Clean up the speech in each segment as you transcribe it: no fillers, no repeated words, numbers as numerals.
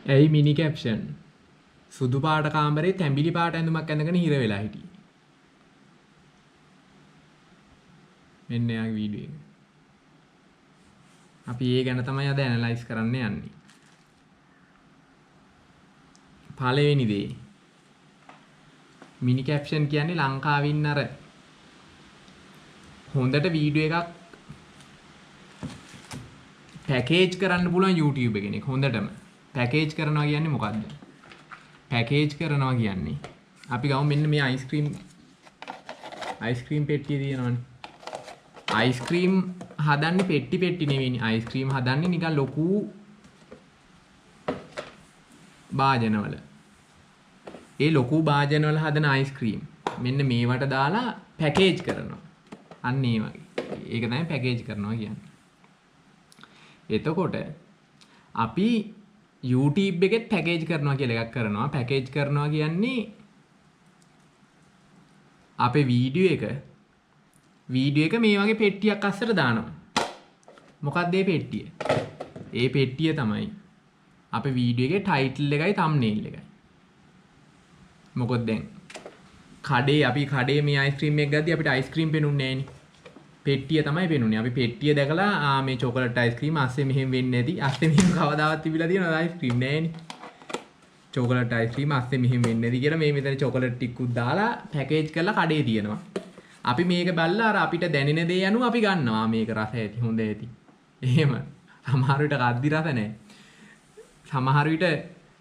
ඇයි මිනි කැප්ෂන් සුදු පාට කාමරේ තැඹිලි පාට ඇඳුමක් ඇඳගෙන හිර වෙලා හිටියේ. මෙන්න යාගේ වීඩියෝ එක. අපි ඒ ගැන තමයි අද ඇනලයිස් කරන්න යන්නේ. පළවෙනි දේ මිනි කැප්ෂන් කියන්නේ ලංකාවින් අර හොඳට වීඩියෝ එකක් පැකේජ් කරන්න පුළුවන් YouTube එකෙනෙක් හොඳටම. පැකේජ් කරනවා කියන්නේ මොකද්ද? පැකේජ් කරනවා කියන්නේ අපි ගමු මෙන්න මේ අයිස්ක්‍රීම් පෙට්ටිය තියෙනවනේ. අයිස්ක්‍රීම් හදන්නේ පෙට්ටි නෙවෙයිනේ. අයිස්ක්‍රීම් හදන්නේ නිකන් ලොකු භාජනවල. ඒ ලොකු භාජනවල හදන අයිස්ක්‍රීම් මෙන්න මේවට දාලා පැකේජ් කරනවා. අන්න ඒ වගේ. ඒක තමයි පැකේජ් කරනවා කියන්නේ. එතකොට අපි YouTube එකෙත් පැකේජ් කරනවා කියලා එකක් කරනවා. පැකේජ් කරනවා කියන්නේ අපේ වීඩියෝ එක මේ වගේ පෙට්ටියක් අස්සට දානවා. මොකක්ද මේ පෙට්ටිය? ඒ පෙට්ටිය තමයි අපේ වීඩියෝ එකේ ටයිටල් එකයි තම්බ්නේල් එකයි. මොකද දැන් අපි කඩේ මේ අයිස්ක්‍රීම් එක ගද්දි අපිට අයිස්ක්‍රීම් පෙනුන්නේ නැහෙනේ. පෙට්ටිය තමයි පෙනුනේ. අපි පෙට්ටිය දැකලා මේ චොකලට් අයිස්ක්‍රීම් අස්සේ මෙහෙම වෙන්නේ නැති. අස්සේ මෙහෙම කවදාවත් තිබිලා තියෙනවද අයිස්ක්‍රීම් නැහෙනේ. චොකලට් අයිස්ක්‍රීම් අස්සේ මෙහෙම වෙන්නේ නැති කියලා මේ මෙතන චොකලට් ටිකකුත් දාලා පැකේජ් කරලා කඩේ තියෙනවා. අපි මේක බලලා අර අපිට දැනෙන දේ අනුව අපි ගන්නවා. මේක රස ඇති, හොඳ ඇති. එහෙම. සමහර විට කද්දි රස නැහැ. සමහර විට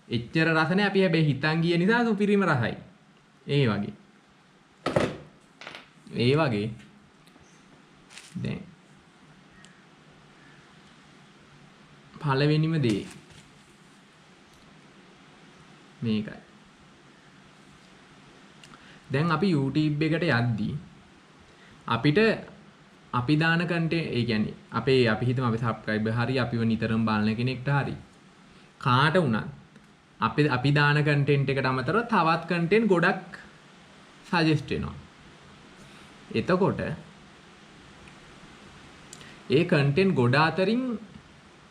එච්චර රස නැහැ. අපි හැබැයි හිතන් ගිය නිසා සුපිරිම රසයි. ඒ වගේ දැන් පළවෙනිම දේ මේකයි. දැන් අපි YouTube එකට යද්දී අපිට අපි දාන කන්ටෙන්ට් ඒ කියන්නේ අපි හිතමු අපි සබ්ස්ක්‍රයිබර් හරි අපිව නිතරම බලන කෙනෙක්ට හරි කාට වුණත් අපි දාන කන්ටෙන්ට් එකට අමතරව තවත් කන්ටෙන්ට් ගොඩක් සජෙස්ට් වෙනවා. එතකොට ඒ කන්ටෙන්ට් ගොඩ අතරින්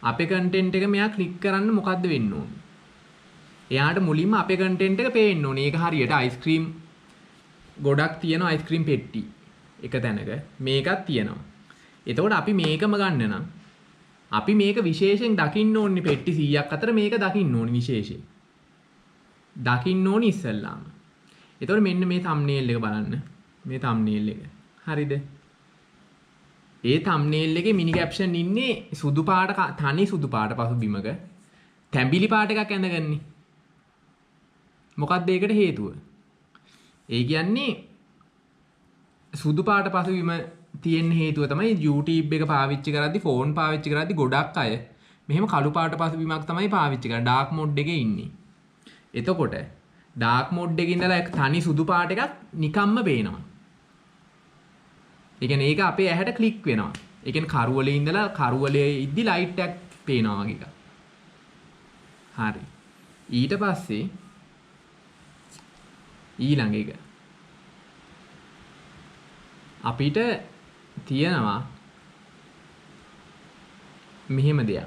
අපේ කන්ටෙන්ට් එක මෙයා ක්ලික් කරන්න මොකද්ද වෙන්න ඕනේ? එයාට මුලින්ම අපේ කන්ටෙන්ට් එක පේන්න ඕනේ. ඒක හරියට අයිස්ක්‍රීම් ගොඩක් තියෙනවා අයිස්ක්‍රීම් පෙට්ටි එක තැනක මේකක් තියෙනවා. එතකොට අපි මේකම ගන්න නම් අපි මේක විශේෂයෙන් දකින්න ඕනේ. පෙට්ටි 100ක් අතර මේක දකින්න ඕනේ විශේෂයෙන්. දකින්න ඕනේ ඉස්සල්ලාම. එතකොට මෙන්න මේ තම්බ්නේල් එක බලන්න. මේ තම්බ්නේල් එක. හරිද? ඒ තම්බ්නේල් එකේ මිනි කැප්ෂන් ඉන්නේ සුදු පාට තනි සුදු පාට පසුබිමක තැඹිලි පාට එකක් ඇඳගන්නේ. මොකක්ද ඒකට හේතුව? ඒ කියන්නේ සුදු පාට පසුබිම තියෙන හේතුව තමයි YouTube එක පාවිච්චි කරද්දි ෆෝන් පාවිච්චි කරද්දි ගොඩක් අය මෙහෙම කළු පාට පසුබිමක් තමයි පාවිච්චි කරන්නේ. ඩාර්ක් මෝඩ් එකේ ඉන්නේ. එතකොට ඩාර්ක් මෝඩ් එකේ ඉඳලා තනි සුදු පාට එකක් නිකම්ම පේනවා. ඒ කියන්නේ ඒක අපේ ඇහැට ක්ලික් වෙනවා. ඒ කියන්නේ කරුවලේ ඉඳලා කරුවලේ ඉද්දි ලයිට් එකක් පේනවා වගේ එකක්. හරි. ඊට පස්සේ ඊළඟ එක අපිට තියෙනවා මෙහෙම දෙයක්.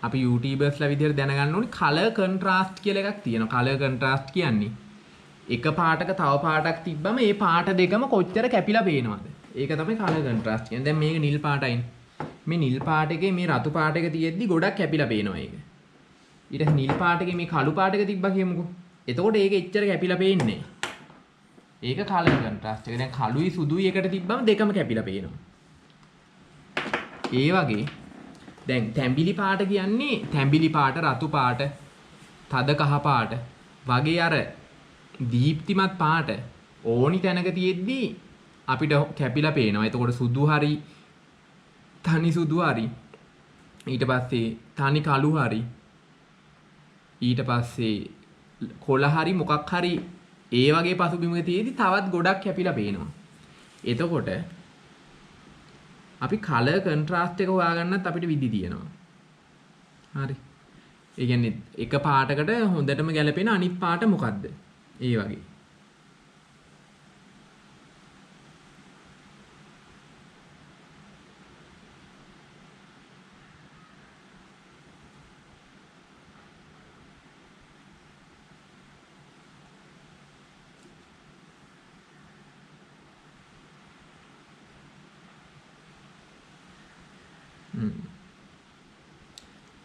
අපි YouTubersලා විදිහට දැනගන්න ඕනේ කලර් කන්ට්‍රාස්ට් කියලා එකක් තියෙනවා. කලර් කන්ට්‍රාස්ට් කියන්නේ එක පාටක තව පාටක් තිබ්බම ඒ පාට දෙකම කොච්චර කැපිලා පේනවද? ඒක තමයි කලර් කන්ට්‍රාස්ට් කියන්නේ. දැන් මේක නිල් පාටයිනේ. මේ නිල් පාට එකේ මේ රතු පාට එක තියෙද්දි ගොඩක් කැපිලා පේනවා ඒක. ඊට පස්සේ නිල් පාට එකේ මේ කළු පාට එක තිබ්බා කියමුකෝ. එතකොට ඒක එච්චර කැපිලා පේන්නේ නැහැ. ඒක කලර් කන්ට්‍රාස්ට් එක. දැන් කළුයි සුදුයි එකට තිබ්බම දෙකම කැපිලා පේනවා. ඒ වගේ දැන් තැඹිලි පාට කියන්නේ තැඹිලි පාට, රතු පාට, තද කහ පාට වගේ අර දීප්තිමත් පාට ඕනි තැනක තියෙද්දි අපිට කැපිලා පේනවා. එතකොට සුදු හරි තනි සුදු හරි ඊට පස්සේ තනි කළු හරි ඊට පස්සේ කොළ හරි මොකක් හරි ඒ වගේ පසුබිමක තියෙද්දි තවත් ගොඩක් කැපිලා පේනවා. එතකොට අපි කලර් කන්ට්‍රාස්ට් එක හොයාගන්නත් අපිට විදි තියෙනවා. හරි. ඒ කියන්නේ එක පාටකට හොඳටම ගැලපෙන අනිත් පාට මොකද්ද? ඒ වගේ.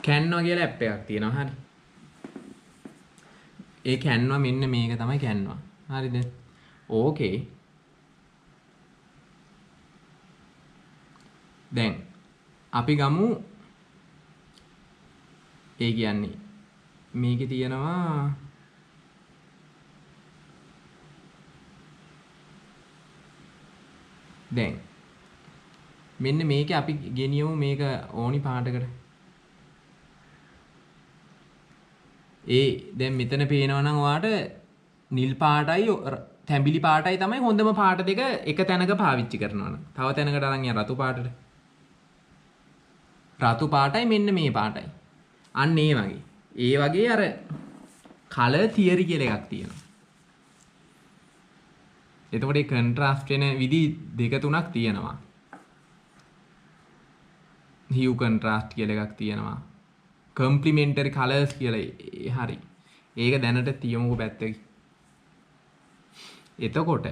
කැන්වා කියලා ඇප් එකක් තියෙනවා. හරි. ඒ කැන්වා මෙන්න මේක තමයි කැන්වා. හරිද? ඕකේ. දැන් අපි ගමු ඒ කියන්නේ මේකේ තියෙනවා දැන් මෙන්න මේකේ අපි ගෙනියමු මේක ඕනි පාටකට. දැන් මෙතන පේනවා නම් ඔයාට නිල් පාටයි තැඹිලි පාටයි තමයි හොඳම පාට දෙක එක තැනක පාවිච්චි කරනවා නම්. තව තැනකට අරන් යන රතු පාටට. රතු පාටයි මෙන්න මේ පාටයි. අන්න ඒ වගේ. ඒ වගේ අර කලර් තියරි කියලා එකක් තියෙනවා. එතකොට ඒ කන්ට්‍රාස්ට් වෙන විදි දෙක තුනක් තියෙනවා. hue contrast කියලා එකක් තියෙනවා. complementary colors කියලා හරි. ඒක දැනට තියමුකෝ පැත්තක. එතකොට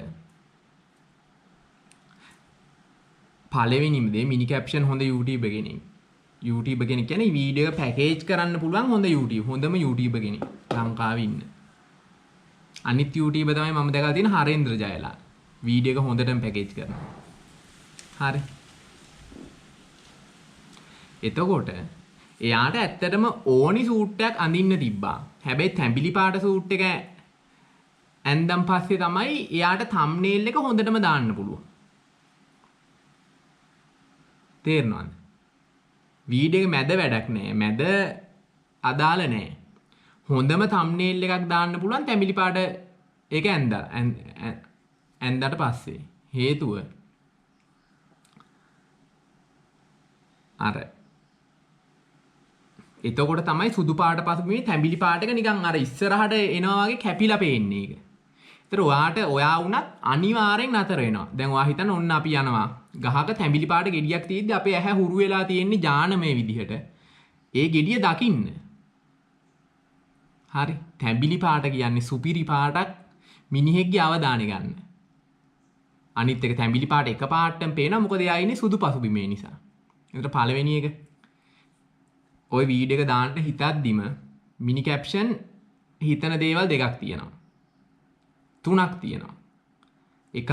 පළවෙනිම දේ මිනි කැප්ෂන් හොඳ YouTube කෙනෙක්. YouTube කෙනෙක් කියන්නේ වීඩියෝ එක පැකේජ් කරන්න පුළුවන් හොඳ YouTube. හොඳම YouTube කෙනෙක් ලංකාවේ ඉන්න. අනිත් YouTuber තමයි මම දැකලා තියෙන හරේන්ද්‍ර ජයලා. වීඩියෝ එක හොඳටම පැකේජ් කරනවා. හරි. එතකොට එයාට ඇත්තටම ඕනි සූට් එකක් අඳින්න තිබ්බා. හැබැයි තැඹිලි පාට සූට් එක ඇඳන් පස්සේ තමයි එයාට thumbnail එක හොඳටම දාන්න පුළුවන්. තේරෙනවද? වීඩියෝ එක මැද වැඩක් නෑ. මැද අදාළ නෑ. හොඳම thumbnail එකක් දාන්න පුළුවන් තැඹිලි පාට ඒක ඇඳලා පස්සේ. හේතුව අර එතකොට තමයි සුදු පාට පසුබිමේ තැඹිලි පාට එක නිකන් අර ඉස්සරහට එනවා වගේ කැපිලා පේන්නේ ඒක. ඒතර ඔයා වුණත් අනිවාර්යෙන් නතර වෙනවා. දැන් ඔයා හිතන්න ඔන්න අපි යනවා ගහක තැඹිලි පාට ගෙඩියක් තියෙද්දි අපේ ඇහැ හුරු වෙලා තියෙන්නේ ඥානමය විදිහට. ඒ ගෙඩිය දකින්න. හරි. තැඹිලි පාට කියන්නේ සුපිරි පාටක් මිනිහෙක්ගේ අවධානය ගන්න. අනිත් එක තැඹිලි පාට එක පාටම පේනවා මොකද එයා ඉන්නේ සුදු පසුබිමේ නිසා. ඒතර පළවෙනි එක ඔය වීඩියෝ එක දාන්න හිතද්දිම මිනි කැප්ෂන් හිතන දේවල් දෙකක් තියෙනවා. තුනක් තියෙනවා. එකක්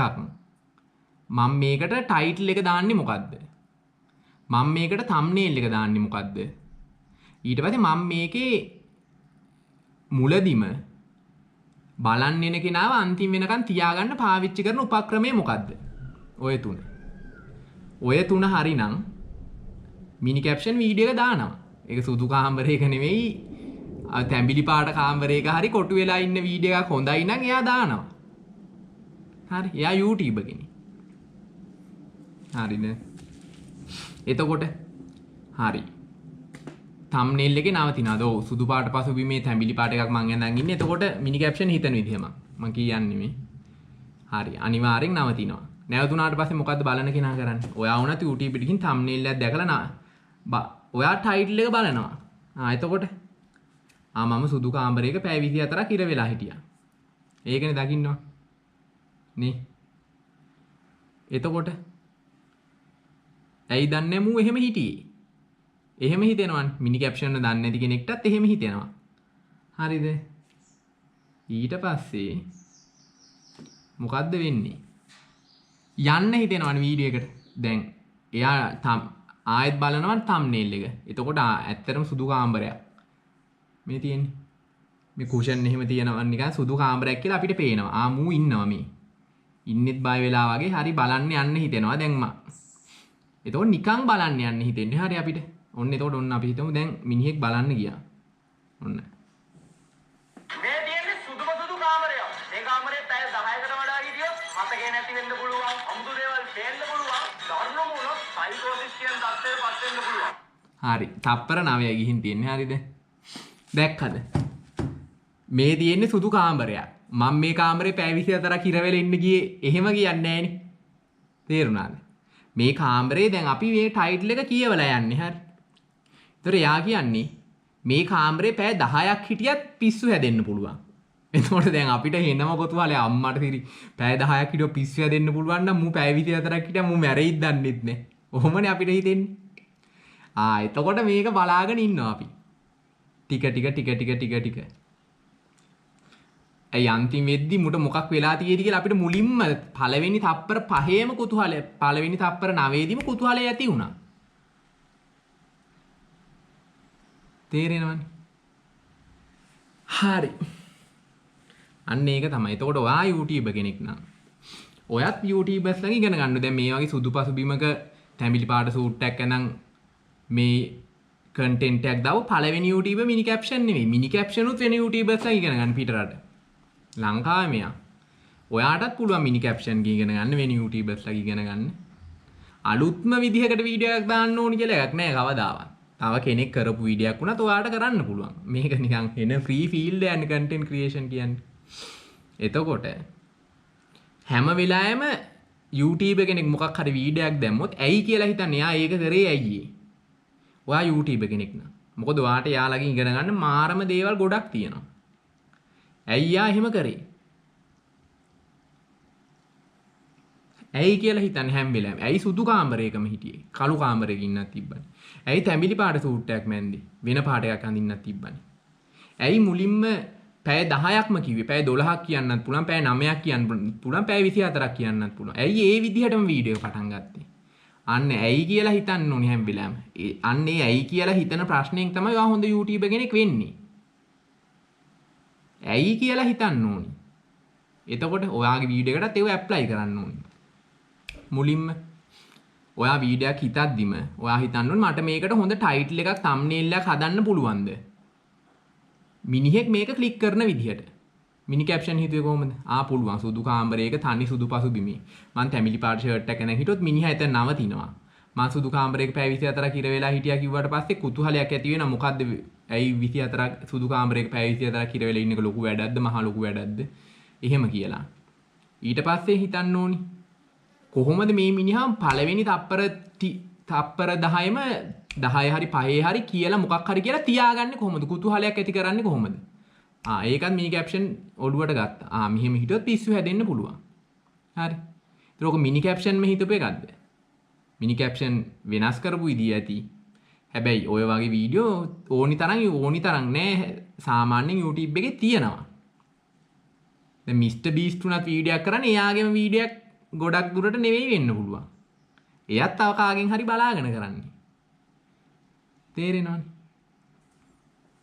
මම මේකට ටයිටල් එක දාන්නේ මොකද්ද? මම මේකට thumbnail එක දාන්නේ මොකද්ද? ඊට පස්සේ මම මේකේ මුලදිම බලන්න එන කෙනාව අන්තිම වෙනකන් තියාගන්න පාවිච්චි කරන උපක්‍රමය මොකද්ද? ඔය තුන. ඔය තුන හරිනම් මිනි කැප්ෂන් වීඩියෝ එක දානවා. ඒක සුදු කාමරයක නෙවෙයි තැඹිලි පාට කාමරයක හරි කොටු වෙලා ඉන්න වීඩියෝ එකක් හොඳයි නම් එයා දානවා. හරි. එයා YouTube කෙනෙක්. හරිද? එතකොට හරි. thumbnail එකේ නවතිනවාද? ඔව් සුදු පාට පසුබිමේ තැඹිලි පාට එකක් මං ඇඳන් ඉන්නේ. එතකොට මිනි කැප්ෂන් හිතන විදිහම මං කියන්නේ මේ. හරි. අනිවාර්යෙන් නවතිනවා. නැවතුනාට පස්සේ මොකද්ද බලන කෙනා කරන්නේ? ඔයා වුණත් YouTube එකකින් thumbnail එකක් දැකලා ඔයා ටයිටල් එක බලනවා. එතකොට මම සුදු කාමරයක පැය 24ක් ඉර වෙලා හිටියා. ඒකනේ දකින්නවා. නේ. එතකොට ඇයි දන්නේ මූ එහෙම හිටියේ? එහෙම හිතෙනවනේ. මිනි කැප්ෂන් එක දන්නේ නැති කෙනෙක්ටත් එහෙම හිතෙනවා. හරිද? ඊට පස්සේ මොකද්ද වෙන්නේ? යන්න හිතෙනවනේ වීඩියෝ එකට. දැන් එයා ආයෙත් බලනවා thumbnail එක. එතකොට ඇත්තටම සුදු කාමරයක්. මේ තියෙන්නේ. මේ කුෂන් එහෙම තියෙනවා නිකන් සුදු කාමරයක් කියලා අපිට පේනවා. මූ ඉන්නවා මේ. ඉන්නෙත් බය වෙලා වගේ හරි බලන්න යන්න හිතෙනවා දැන් එතකොට නිකන් බලන්න යන්න හිතෙන්නේ හරි අපිට. ඔන්න එතකොට ඔන්න අපි හිතමු දැන් මිනිහෙක් බලන්න ගියා. ඔන්න. මේ තියෙන්නේ සුදු කාමරයක්. මේ කාමරේ පැය 10කට වඩා හිටියොත් මතකේ නැති වෙන්න පුළුවන්. අමුතු දේවල් පේන්න පුළුවන්. ධර්ම මොනක් සයිකෝසිස්ටියන් තත්ත්වයට පත් වෙන්න පුළුවන්. හරි. තප්පර 9යි ගිහින් තියෙන්නේ හරිද? දැක්කද? මේ තියෙන්නේ සුදු කාමරයක්. මම මේ කාමරේ පැය 24ක් ඉර වෙලා ඉන්න ගියේ එහෙම කියන්නේ නැහනේ. තේරුණාද? මේ කාමරේ දැන් අපි මේ ටයිටල් එක කියවලා යන්නේ හරි. ඒතර එයා කියන්නේ මේ කාමරේ පැය 10ක් හිටියත් පිස්සු හැදෙන්න පුළුවන්. එතකොට දැන් අපිට එනම කොතුවාලේ අම්මට තිරි පැය 10ක් හිටියොත් පිස්සු හැදෙන්න පුළුවන් නම් මූ පැය 24ක් හිටියා මූ මැරෙයිද දන්නෙත් නෑ. ඔහොමනේ අපිට හිතෙන්නේ. එතකොට මේක බලාගෙන ඉන්නවා අපි. ටික. ඇයි අන්තිම වෙද්දි මුට මොකක් වෙලා තියෙදි කියලා අපිට මුලින්ම පළවෙනි තප්පර 5ේම කුතුහලය පළවෙනි තප්පර 9ේදීම කුතුහලය ඇති වුණා. තේරෙනවනේ. හරි. අන්න ඒක තමයි. එතකොට ඔයා YouTuber කෙනෙක් නම් ඔයත් YouTubers ලා ඉගෙන ගන්න. දැන් මේ වගේ සුදු පසු බිමක තැඹිලි පාට සූට් එකක් ඇඳන් මේ කන්ටෙන්ට් එකක් දාව පළවෙනි YouTuber මිනි කැප්ෂන් නෙමෙයි. මිනි කැප්ෂන් උත් වෙන YouTubers ලා ඉගෙන ගන්න පිටරට. ලංකාවේ මෙයා. ඔයාටත් පුළුවන් මිනි කැප්ෂන් ඉගෙන ගන්න වෙන YouTubers ලා ඉගෙන ගන්න. අලුත්ම විදිහකට වීඩියෝ එකක් දාන්න ඕනි කියලා එකක් නැහැ කවදාවත්. තව කෙනෙක් කරපු වීඩියෝ එකක් වුණත් ඔයාට කරන්න පුළුවන්. මේක නිකන් එන ෆ්‍රී ෆීල්ඩ් එකක් කන්ටෙන්ට් ක්‍රියේෂන් කියන්නේ. එතකොට හැම වෙලාවෙම YouTuber කෙනෙක් මොකක් හරි වීඩියෝ එකක් දැම්මොත් ඇයි කියලා හිතන්නේ එයා ඒක කරේ ඇයි? ඔයා YouTuber කෙනෙක් නා. මොකද ඔයාට යාළගෙන් ඉගෙන ගන්න මාරම දේවල් ගොඩක් තියෙනවා. ඇයි යා එහෙම කරේ? ඇයි කියලා හිතන්නේ හැම වෙලාවෙම. ඇයි සුදු කාමරයකම හිටියේ? කළු කාමරයක ඉන්නත් තිබ්බනේ. ඇයි තැඹිලි පාට සූට් එකක් මැන්දේ? වෙන පාට එකක් අඳින්නත් තිබ්බනේ. ඇයි මුලින්ම පැය 10ක්ම කිව්වේ? පැය 12ක් කියන්නත් පුළුවන්, පැය 9ක් කියන්න පුළුවන්, පැය 24ක් කියන්නත් පුළුවන්. ඇයි ඒ විදිහටම වීඩියෝ පටන් ගත්තේ? අන්න ඇයි කියලා හිතන්න ඕනේ හැම වෙලාවෙම. අන්න ඒ ඇයි කියලා හිතන ප්‍රශ්නයෙන් තමයි ඔයා හොඳ YouTuber කෙනෙක් වෙන්නේ. ඇයි කියලා හිතන්න ඕනේ. එතකොට ඔයාගේ වීඩියෝ එකටත් ඒව ඇප්ලයි කරන්න ඕනේ. මුලින්ම ඔයා වීඩියෝ එකක් හිතද්දිම ඔයා හිතන්න ඕනේ මට මේකට හොඳ ටයිටල් එකක් thumbnail එකක් හදන්න පුළුවන්ද? මිනිහෙක් මේක ක්ලික් කරන විදිහට. මිනි කැප්ෂන් හිතුවේ කොහොමද? පුළුවන්. සුදු කාමරයක තනි සුදු පසු බිමේ. මං තැමිලි පාට ෂර්ට් එකක් නැග හිටියොත් මිනිහා එතන නවතිනවා. මං සුදු කාමරයක පැය 24ක් ඉර වෙලා හිටියා කිව්වට පස්සේ කුතුහලයක් ඇති වෙනවා. මොකද්ද? ඇයි 24ක් සුදු කාමරයක පැය 24ක් ඉර වෙලා ඉන්න එක ලොකු වැඩක්ද? මහා ලොකු වැඩක්ද? එහෙම කියලා. ඊට පස්සේ හිතන්න ඕනි. කොහොමද මේ මිනිහා පළවෙනි තප්පර 10ෙම 10 හරි 5 හරි කියලා මොකක් හරි කියලා තියාගන්නේ කොහොමද? කුතුහලයක් ඇති කරන්නේ කොහොමද? ඒකත් මිනි කැප්ෂන් ඔළුවට ගත්තා. මෙහෙම හිතුවොත් පිස්සු හැදෙන්න පුළුවන්. හරි. ඒතර ඔක මිනි කැප්ෂන් මෙ හිතපු එකක්ද? මිනි කැප්ෂන් වෙනස් කරපු විදිය ඇති. හැබැයි ඔය වගේ වීඩියෝ ඕනි තරම් නෑ සාමාන්‍යයෙන් YouTube එකේ තියෙනවා. දැන් මිස්ටර් බීස්ට් උනත් වීඩියෝ එකක් කරන්නේ එයාගේම වීඩියෝ එකක් ගොඩක් දුරට නෙවෙයි වෙන්න පුළුවන්. එයාත් තව කාගෙන් හරි බලාගෙන කරන්නේ. තේරෙනවනේ.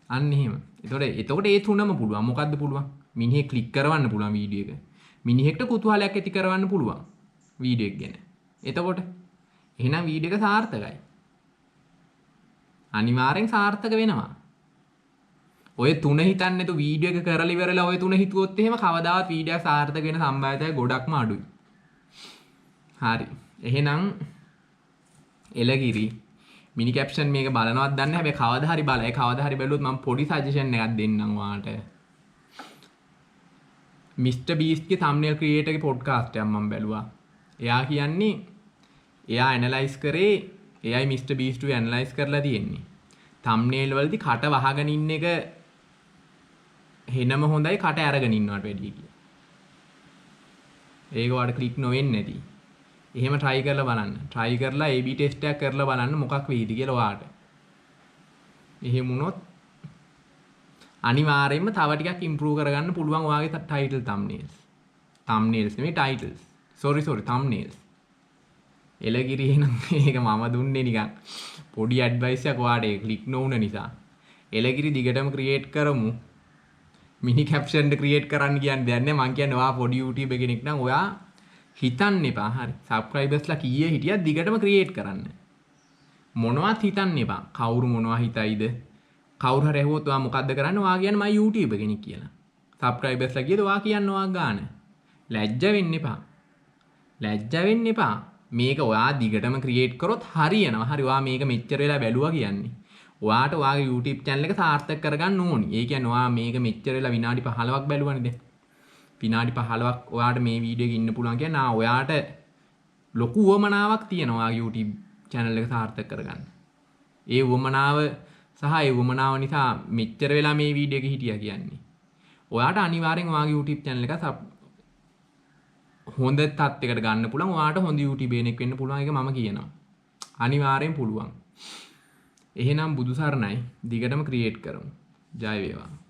අන්න එහෙම. එතකොට ඒ තුනම පුළුවන්. මොකද්ද පුළුවන්? මිනිහෙක් ක්ලික් කරවන්න පුළුවන් වීඩියෝ එක. මිනිහෙක්ට කුතුහලයක් ඇති කරවන්න පුළුවන් වීඩියෝ එක ගැන. එතකොට එහෙනම් වීඩියෝ එක සාර්ථකයි. අනිවාර්යෙන් සාර්ථක වෙනවා. ඔය තුන හිතන්නේ නැතු වීඩියෝ එක කරලා ඉවරලා ඔය තුන හිතුවොත් එහෙම කවදාවත් වීඩියෝ සාර්ථක වෙන සම්භාවිතය ගොඩක්ම අඩුයි. හරි. එහෙනම් එලගිරි මිනි කැප්ෂන් මේක බලනවත් දන්නේ නැහැ. හැබැයි කවදා හරි බලයි. කවදා හරි බැලුවොත් මම පොඩි සජෙෂන් එකක් දෙන්නම් ඔයාලට. මිස්ටර් බීස්ට්ගේ thumbnail creator ගේ podcast එකක් මම බැලුවා. එයා කියන්නේ එයා ඇනලයිස් කරේ එයයි මිස්ටර් බීස්ට් ව ඇනලයිස් කරලා තියෙන්නේ. thumbnail වලදී කට වහගෙන ඉන්න එක හෙනම හොඳයි කට අරගෙන ඉන්නවට වැඩිය කියලා. ඒක ඔයාලට ක්ලික් නොවෙන්නේ නැති. එහෙම try කරලා බලන්න. try කරලා AB test එකක් කරලා බලන්න මොකක් වෙයිද කියලා ඔයාට. එහෙම වුණොත් අනිවාර්යයෙන්ම තව ටිකක් improve කරගන්න පුළුවන් ඔයාගේ title thumbnails. thumbnails නෙමෙයි titles. sorry thumbnails. එලගිරි එහෙනම් මේක මම දුන්නේ නිකන් පොඩි advice එකක් ඔයාට ඒක ක්ලික් නොවුන නිසා. එලගිරි දිගටම create කරමු. මිනි caption එක create කරන්න කියන්නේ දෙයක් නෑ. මං කියන්නේ ඔයා පොඩි YouTuber කෙනෙක් නම් ඔයා හිතන්න එපා. හරි. subscribers ලා කීයේ හිටියත් දිගටම create කරන්න. මොනවත් හිතන්න එපා. කවුරු මොනවා හිතයිද? කවුරු හරි ඇහුවොත් ඔයා මොකද්ද කරන්නේ? ඔයා කියන්නේ මම YouTuber කෙනෙක් කියලා. subscribers ලා කියද ඔයා කියන්නේ ඔයා ගාන. ලැජ්ජ වෙන්න එපා. මේක ඔයා දිගටම create කරොත් හරියනවා. හරි. ඔයා මේක මෙච්චර වෙලා බැලුවා කියන්නේ. ඔයාට ඔයාගේ YouTube channel එක සාර්ථක කරගන්න ඕනි. ඒ කියන්නේ ඔයා මේක මෙච්චර වෙලා විනාඩි 15ක් බැලුවනේ දැන්. විනාඩි 15ක් ඔයාට මේ වීඩියෝ එක ඉන්න පුළුවන් කියන්නේ ඔයාට ලොකු උවමනාවක් තියෙනවා ඔයාගේ YouTube channel එක සාර්ථක කරගන්න. ඒ උවමනාව නිසා මෙච්චර වෙලා මේ වීඩියෝ එක හිටියා කියන්නේ. ඔයාට අනිවාර්යෙන් ඔයාගේ YouTube channel එක හොඳ තත්යකට ගන්න පුළුවන්. ඔයාට හොඳ YouTuber කෙනෙක් වෙන්න පුළුවන්. ඒක මම කියනවා. අනිවාර්යෙන් පුළුවන්. එහෙනම් බුදු සරණයි. දිගටම ක්‍රියේට් කරමු. ජය වේවා.